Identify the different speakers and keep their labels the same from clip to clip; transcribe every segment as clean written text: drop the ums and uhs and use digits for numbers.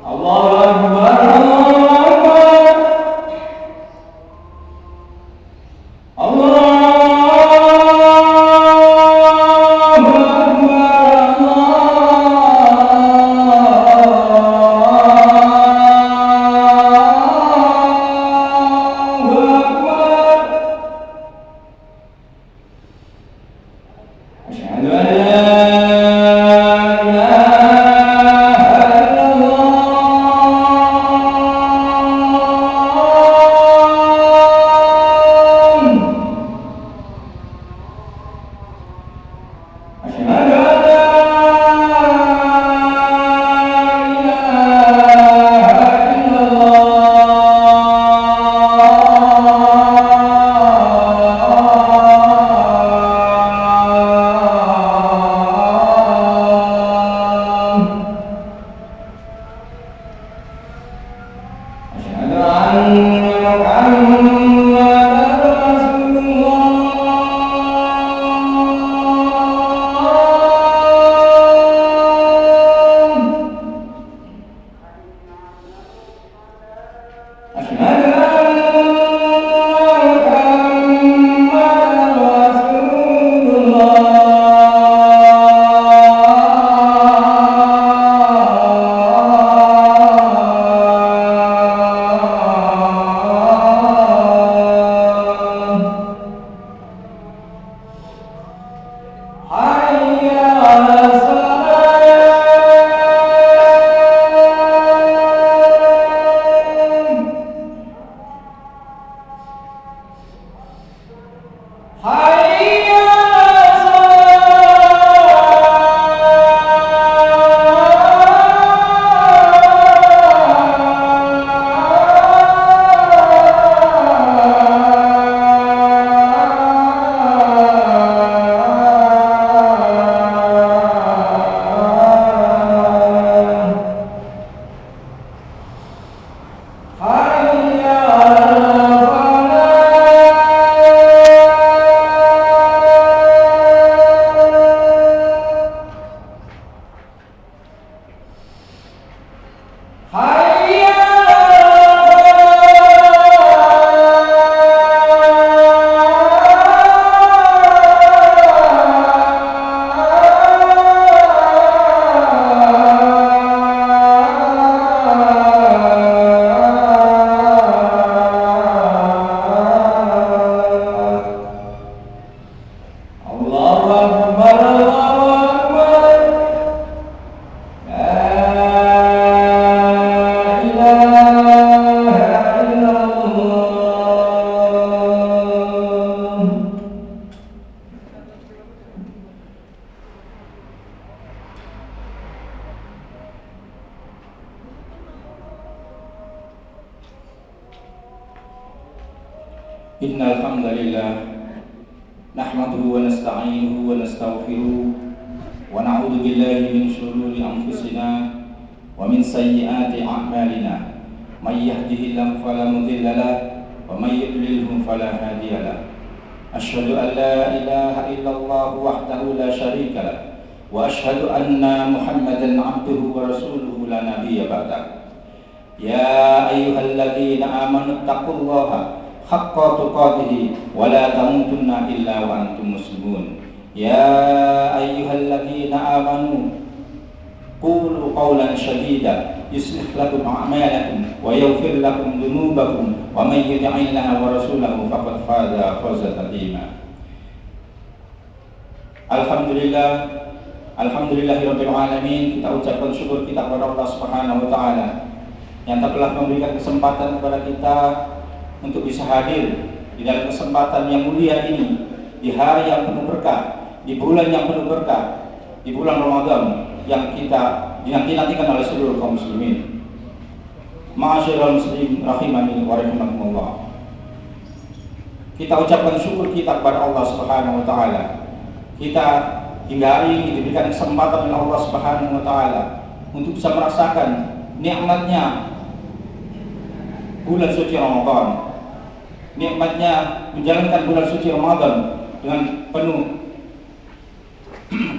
Speaker 1: Allahu Akbar, Allahu Akbar.
Speaker 2: Innal hamdalillah nahmaduhu wa nasta'inuhu wa nastaghfiruh wa na'udzu billahi min shururi anfusina wa min sayyiati a'malina may yahdihillahu fala mudilla lahu wa may yudlilhu fala hadiya lahu asyhadu an la ilaha illallah wahdahu la syarika lahu wa asyhadu anna muhammadan 'abduhu wa rasuluhu la nabiyya ba'da ya ayyuhalladzina amanu taqullaha haqqa tuqatih wa la tamutunna illa wa antum muslimun ya ayyuhalladzina amanu qulu qawlan sadida yuslih lakum a'malakum wa yaghfir lakum dhunubakum wa may yuti'illaha wa rasulahu faqad faza fawzan 'azima. Alhamdulillahirabbil alamin. Kita ucapkan syukur kita kepada Allah Subhanahu wa taala yang telah memberikan kesempatan kepada kita untuk bisa hadir di dalam kesempatan yang mulia ini, di hari yang penuh berkah, di bulan yang penuh berkah, di bulan Ramadan yang kita dinanti-nantikan oleh seluruh kaum muslimin. Ma'asyiral muslimin rahimani wa rahimakumullah. Kita ucapkan syukur kita kepada Allah Subhanahu wa taala. Kita hingga hari ini diberikan kesempatan oleh Allah Subhanahu wa taala untuk bisa merasakan nikmatnya bulan suci Ramadan, nikmatnya menjalankan bulan suci Ramadan dengan penuh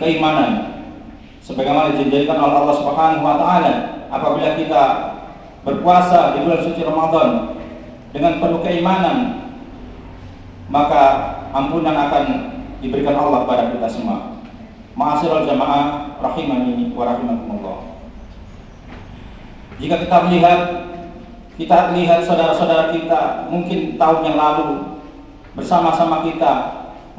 Speaker 2: keimanan sebagaimana dijanjikan oleh Allah Subhanahu wa taala apabila kita berpuasa di bulan suci Ramadan dengan penuh keimanan, maka ampunan akan diberikan Allah kepada kita semua. Ma'asyiral jamaah rahimani wa rahimakumullah. Jika kita lihat saudara-saudara kita mungkin tahun yang lalu bersama-sama kita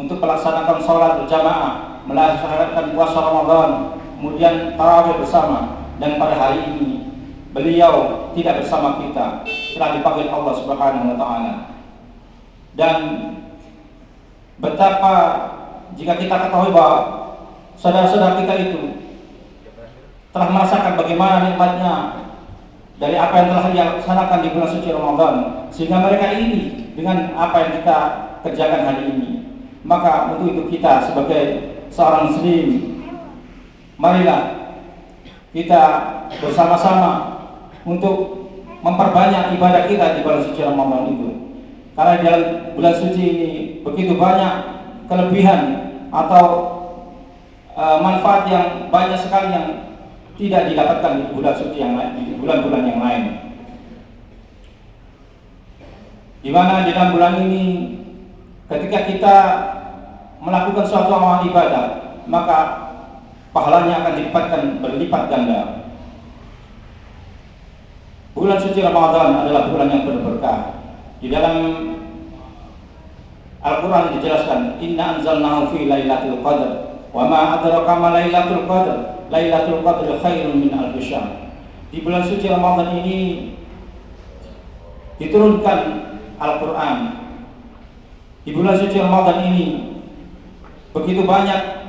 Speaker 2: untuk melaksanakan sholat berjamaah, melaksanakan puasa Ramadan, kemudian tarawih bersama, dan pada hari ini beliau tidak bersama kita, telah dipanggil Allah Subhanahu wa taala. Dan betapa jika kita ketahui bahwa saudara-saudara kita itu telah merasakan bagaimana nikmatnya dari apa yang telah dia laksanakan di bulan suci Ramadan, sehingga mereka iri dengan apa yang kita kerjakan hari ini. Maka untuk itu kita sebagai seorang muslim, marilah kita bersama-sama untuk memperbanyak ibadah kita di bulan suci Ramadan itu. Karena di dalam bulan suci ini begitu banyak kelebihan atau manfaat yang banyak sekali yang tidak didapatkan di bulan suci yang lain, di bulan-bulan yang lain. Di mana di dalam bulan ini ketika kita melakukan suatu amal ibadah, maka pahalanya akan dilipatkan berlipat ganda. Bulan suci Ramadan adalah bulan yang berberkah. Di dalam Al-Quran dijelaskan, Inna anzalnahu fi lailatul qadr, wa ma adraka ma lailatul qadr, lailatul qadr khairun min alfi syahr. Di bulan suci Ramadan ini diturunkan Al-Quran. Di bulan suci Ramadan ini begitu banyak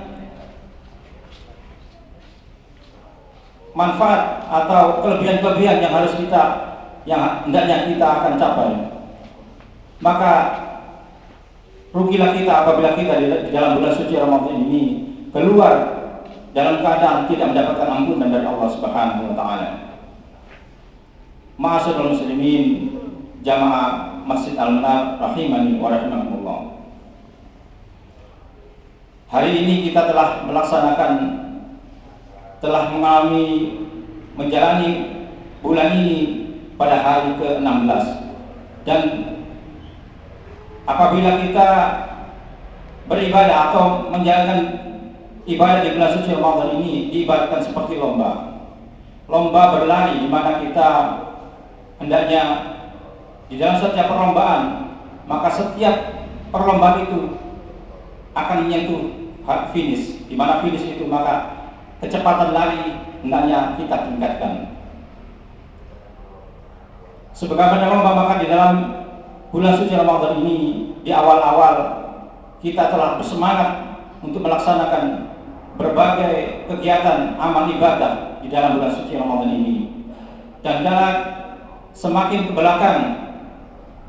Speaker 2: manfaat atau kelebihan-kelebihan yang hendaknya kita akan capai. Maka rugilah kita apabila kita di dalam bulan suci Ramadan ini keluar dalam keadaan tidak mendapatkan ampunan dari Allah Subhanahu wa taala. Ma'asyiral muslimin, jamaah Masjid Al-Manar rahimani wa rahimakumullah. Hari ini kita telah menjalani bulan ini pada hari ke-16, dan apabila kita beribadah atau menjalankan ibadah di bulan suci Ramadan ini diibaratkan seperti lomba berlari, di mana kita hendaknya di dalam setiap perlombaan, maka setiap perlombaan itu akan menyentuh finish, di mana finish itu maka kecepatan lari hendaknya kita tingkatkan. Sebagaimana lomba, maka di dalam bulan suci Ramadan ini di awal-awal kita telah bersemangat untuk melaksanakan berbagai kegiatan amal ibadah di dalam bulan suci Ramadan ini. Dan semakin ke belakang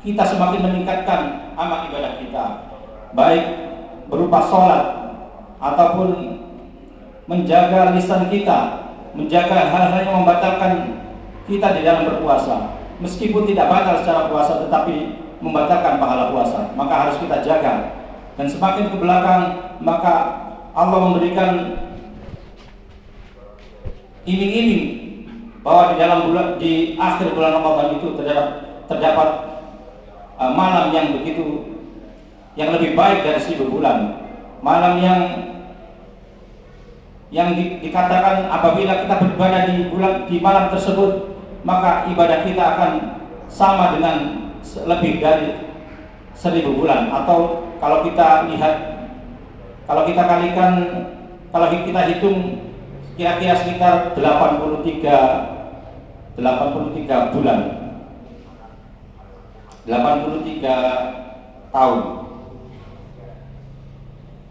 Speaker 2: kita semakin meningkatkan amal ibadah kita, baik berupa sholat ataupun menjaga lisan kita, menjaga hal-hal yang membatalkan kita di dalam berpuasa. Meskipun tidak batal secara puasa, tetapi membatalkan pahala puasa, maka harus kita jaga. Dan semakin ke belakang, maka Allah memberikan iming-iming bahwa di akhir bulan Ramadan itu terdapat malam yang lebih baik dari 1000 bulan. Malam yang dikatakan apabila kita beribadah di malam tersebut, maka ibadah kita akan sama dengan lebih dari 1000 bulan. Atau kalau kita hitung kira-kira sekitar 83 bulan, 83 tahun.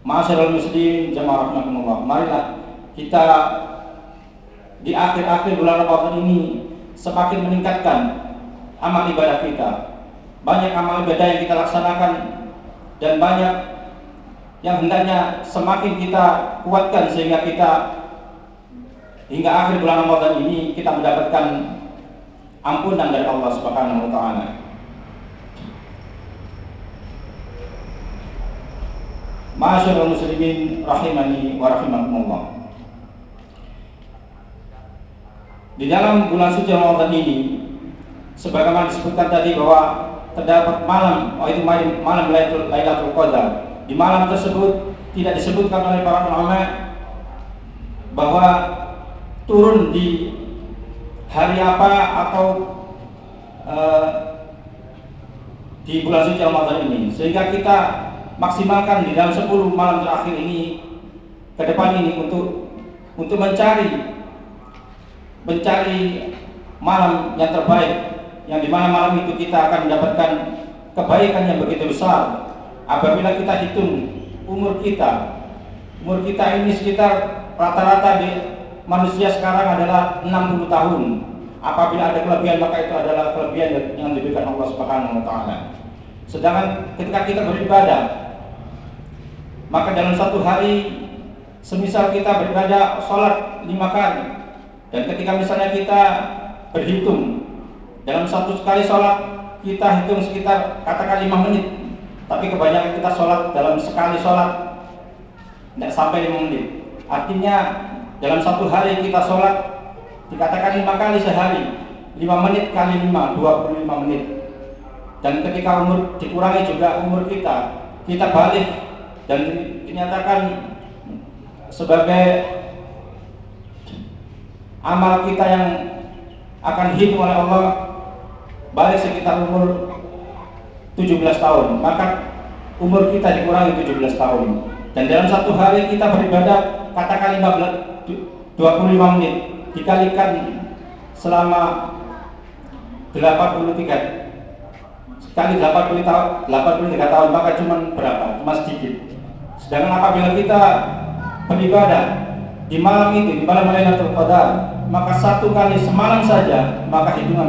Speaker 2: Ma'asyiral muslimin jamaah rahimakumullah, marilah kita di akhir-akhir bulan Ramadan ini semakin meningkatkan amal ibadah kita. Banyak amal ibadah yang kita laksanakan dan banyak yang hendaknya semakin kita kuatkan sehingga kita hingga akhir bulan Ramadan ini kita mendapatkan ampunan dari Allah Subhanahu wa taala. Ma'asyiral muslimin rahimani wa rahimakumullah. Di dalam bulan suci Ramadan ini, sebagaimana disebutkan tadi bahwa terdapat malam, itu malam Lailatul Qadar. Di malam tersebut tidak disebutkan oleh para ulama bahwa turun di hari apa atau di bulan suci Ramadan ini, sehingga kita maksimalkan di dalam 10 malam terakhir ini ke depan ini untuk mencari malam yang terbaik, yang dimana malam itu kita akan mendapatkan kebaikan yang begitu besar. Apabila kita hitung umur kita ini sekitar rata-rata di manusia sekarang adalah 60 tahun. Apabila ada kelebihan, maka itu adalah kelebihan yang diberikan Allah Subhanahu wa taala. Sedangkan ketika kita beribadah, maka dalam satu hari, semisal kita beribadah sholat 5 kali, dan ketika misalnya kita berhitung dalam satu kali sholat, kita hitung sekitar katakan 5 menit, tapi kebanyakan kita sholat dalam sekali sholat tidak sampai 5 menit. Artinya dalam satu hari kita sholat dikatakan 5 kali sehari, 5 menit kali 5, 25 menit. Dan ketika umur dikurangi juga umur kita balik dan dinyatakan sebagai amal kita yang akan hitung oleh Allah balik sekitar umur 17 tahun, maka umur kita dikurangi 17 tahun. Dan dalam satu hari kita beribadah katakan 25 menit dikalikan selama 83 kali 83 tahun, maka cuma berapa? Cuma sedikit. Sedangkan apabila kita beribadah di malam itu, di malam Lailatul Qadar, maka 1 kali semalam saja, maka hitungan